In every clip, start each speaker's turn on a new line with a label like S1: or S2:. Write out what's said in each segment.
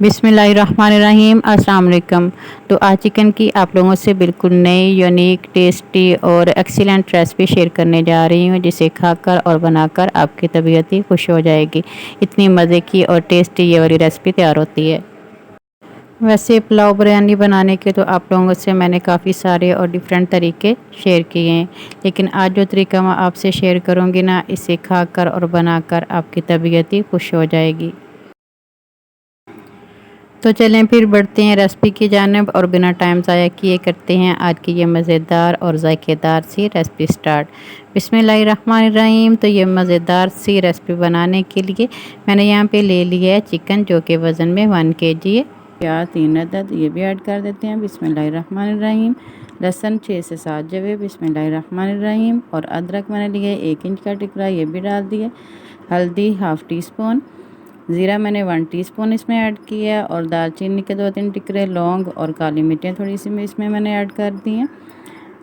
S1: बिस्मिल्लाहिर्रहमानिर्रहीम। अस्सलाम वालेकुम। तो आज चिकन की आप लोगों से बिल्कुल नई यूनिक टेस्टी और एक्सीलेंट रेसिपी शेयर करने जा रही हूँ, जिसे खाकर और बनाकर आपकी तबीयत ही खुश हो जाएगी। इतनी मज़े की और टेस्टी ये वाली रेसिपी तैयार होती है। वैसे पुलाव बिरयानी बनाने के तो आप लोगों से मैंने काफ़ी सारे और डिफरेंट तरीके शेयर किए हैं, लेकिन आज जो तरीका मैं आपसे शेयर करूँगी ना, इसे खाकर और बनाकर आपकी तबीयत ही खुश हो जाएगी। तो चलें फिर बढ़ते हैं रेसिपी की जानिब और बिना टाइम ज़ाया किए करते हैं आज की ये मज़ेदार और ज़ायकेदार सी रेसिपी स्टार्ट। बिस्मिल्लाहिर्रहमानिर्रहीम। तो ये मज़ेदार सी रेसिपी बनाने के लिए मैंने यहाँ पे ले लिया है चिकन, जो कि वज़न में 1 kg है। प्याज 3 अदद, ये भी ऐड कर देते हैं। बिस्मिल्लाहिर्रहमानिर्रहीम। लहसुन 6 से 7 जवे। बिस्मिल्लाहिर्रहमानिर्रहीम। और अदरक मैंने लिया 1 इंच का टुकड़ा, ये भी डाल दिया। हल्दी 1/2 टीस्पून। ज़ीरा मैंने 1 टीस्पून इसमें ऐड किया, और दालचीनी के 2-3 टुकड़े, लौंग और काली मिर्चें थोड़ी सी इसमें मैंने ऐड कर दी हैं।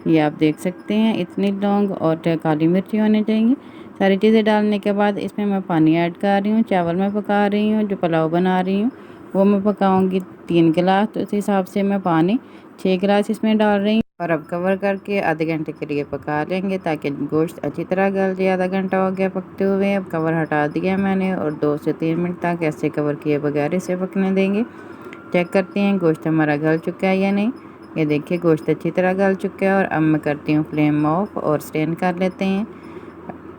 S1: ये आप देख सकते हैं, इतनी लौंग और काली मिर्ची होनी चाहिए। सारी चीज़ें डालने के बाद इसमें मैं पानी ऐड कर रही हूँ। चावल मैं पका रही हूँ, जो पुलाव बना रही हूँ वो मैं पकाऊंगी 3 गिलास, तो उस हिसाब से मैं पानी 6 गिलास इसमें डाल रही हूँ। और अब कवर करके आधे घंटे के लिए पका लेंगे, ताकि गोश्त अच्छी तरह गल जाए। आधा घंटा हो गया पकते हुए, अब कवर हटा दिया मैंने, और 2 से 3 मिनट तक ऐसे कवर किए बगैर इसे पकने देंगे। चेक करते हैं गोश्त हमारा गल चुका है या नहीं। ये देखिए गोश्त अच्छी तरह गल चुका है। और अब मैं करती हूँ फ्लेम ऑफ और स्ट्रेन कर लेते हैं।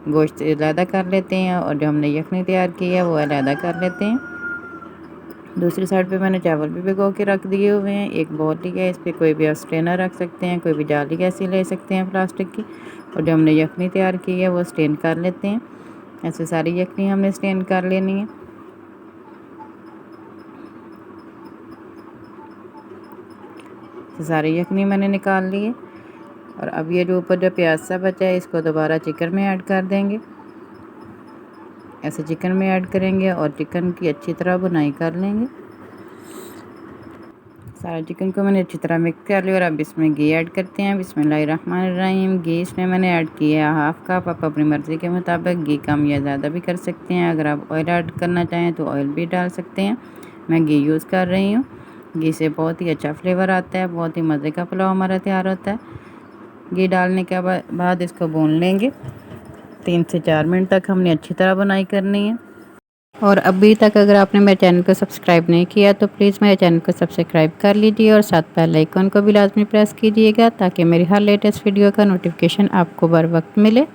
S1: गोश्त अलहदा कर लेते हैं, और जो हमने यखनी तैयार की है वो अलहदा कर लेते हैं। दूसरी साइड पे मैंने चावल भी भिगो के रख दिए हुए हैं। एक बाउल लिया है, इस पर कोई भी आप स्ट्रेनर रख सकते हैं, कोई भी जाली ऐसी ले सकते हैं प्लास्टिक की। और जो हमने यखनी तैयार की है वो स्ट्रेन कर लेते हैं। ऐसे सारी यखनी हमने स्ट्रेन कर लेनी है। सारी यखनी मैंने निकाल ली है। और अब ये जो ऊपर जो प्याज सा बचा है, इसको दोबारा चिकन में ऐड कर देंगे। ऐसे चिकन में ऐड करेंगे और चिकन की अच्छी तरह बुनाई कर लेंगे। सारा चिकन को मैंने अच्छी तरह मिक्स कर लिया। और अब इसमें घी ऐड करते हैं। बिस्मिल्लाहिर्रहमानिर्रहीम। घी इसमें मैंने ऐड किया है 1/2 कप। आप अपनी मर्ज़ी के मुताबिक घी कम या ज़्यादा भी कर सकते हैं। अगर आप ऑयल ऐड करना चाहें तो ऑयल भी डाल सकते हैं। मैं घी यूज़ कर रही हूँ। घी से बहुत ही अच्छा फ्लेवर आता है, बहुत ही मज़े का पुलाव हमारा तैयार होता है। घी डालने के बाद इसको भून लेंगे। 3 से 4 मिनट तक हमने अच्छी तरह बुनाई करनी है। और अभी तक अगर आपने मेरे चैनल को सब्सक्राइब नहीं किया तो प्लीज़ मेरे चैनल को सब्सक्राइब कर लीजिए, और साथ बेल आइकन को भी लाजमी प्रेस कीजिएगा, ताकि मेरी हर लेटेस्ट वीडियो का नोटिफिकेशन आपको बर वक्त मिले।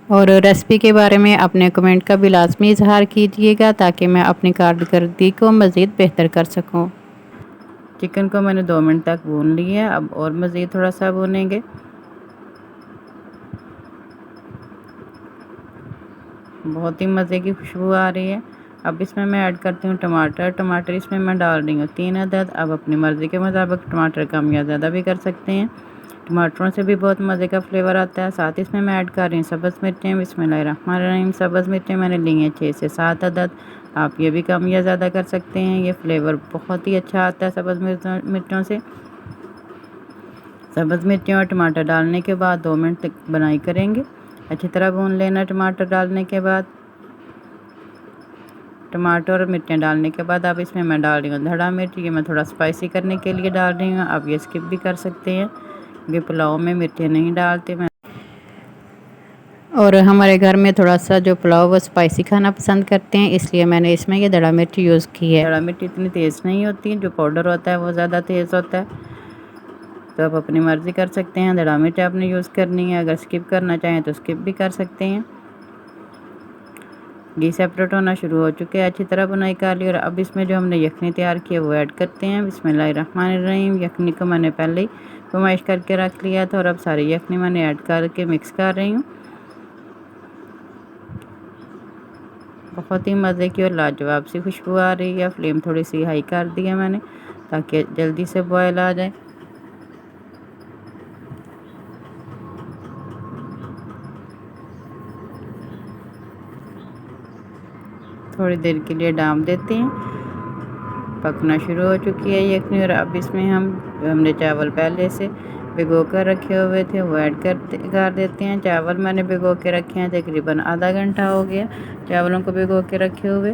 S1: और रेसिपी के बारे में अपने कमेंट का भी लाजमी इजहार कीजिएगा, ताकि मैं अपनी कारकर्दगी को मज़ीद बेहतर कर सकूँ। चिकन को मैंने 2 मिनट तक भून लिया, अब और मज़ीद थोड़ा सा भूनेंगे। बहुत ही मज़े की खुशबू आ रही है। अब इसमें मैं ऐड करती हूँ टमाटर इसमें मैं डाल रही हूँ 3 अदद। अब अपनी मर्ज़ी के मुताबिक टमाटर कम या ज़्यादा भी कर सकते हैं। टमाटरों से भी बहुत मज़े का फ्लेवर आता है। साथ इसमें मैं ऐड कर रही हूँ सब्ज़ मिर्चें। बिस्मिल्लाहिर्रहमानिर्रहीम। सब्ज़ मिर्चें मैंने ली हैं 6 से 7 अदद। आप ये भी कम या ज़्यादा कर सकते हैं। ये फ्लेवर बहुत ही अच्छा आता है सब्ज़ मिर्चों से। सब्ज़ मिर्चें और टमाटर डालने के बाद 2 मिनट तक बनाई करेंगे। अच्छी तरह भून लेना। टमाटर डालने के बाद, टमाटर और मिर्चें डालने के बाद अब इसमें मैं डाल रही हूँ धड़ा मिर्च। ये मैं थोड़ा स्पाइसी करने के लिए डाल रही हूँ। आप ये स्किप भी कर सकते हैं, क्योंकि पुलाव में मिर्चें नहीं डालते मैं। और हमारे घर में थोड़ा सा जो पुलाव वो स्पाइसी खाना पसंद करते हैं, इसलिए मैंने इसमें ये धड़ा मिर्च यूज़ की है। धड़ा मिर्च इतनी तेज़ नहीं होती, जो पाउडर होता है वो ज़्यादा तेज़ होता है। तो आप अपनी मर्ज़ी कर सकते हैं, धड़ा मिर्च आपने यूज़ करनी है। अगर स्किप करना चाहें तो स्किप भी कर सकते हैं। घी सेपरेट होना शुरू हो चुके हैं। अच्छी तरह बुनाई कर ली। और अब इसमें जो हमने यखनी तैयार की है वो ऐड करते हैं। बिस्मिल्लाहिर्रहमानिर्रहीम। यखनी को मैंने पहले ही फरमाइश करके रख लिया था, और अब सारी यखनी मैंने ऐड करके मिक्स कर रही हूँ। बहुत ही मज़े की और लाजवाब सी खुशबू आ रही है। फ्लेम थोड़ी सी हाई कर दी है मैंने, ताकि जल्दी से बॉयल आ जाए। थोड़ी देर के लिए डाम देते हैं। पकना शुरू हो चुकी है यखनी। और अब इसमें हमने चावल पहले से भिगो कर रखे हुए थे वो ऐड कर देते हैं। चावल मैंने भिगो के रखे हैं, तकरीबन आधा घंटा हो गया चावलों को भिगो के रखे हुए।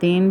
S1: 3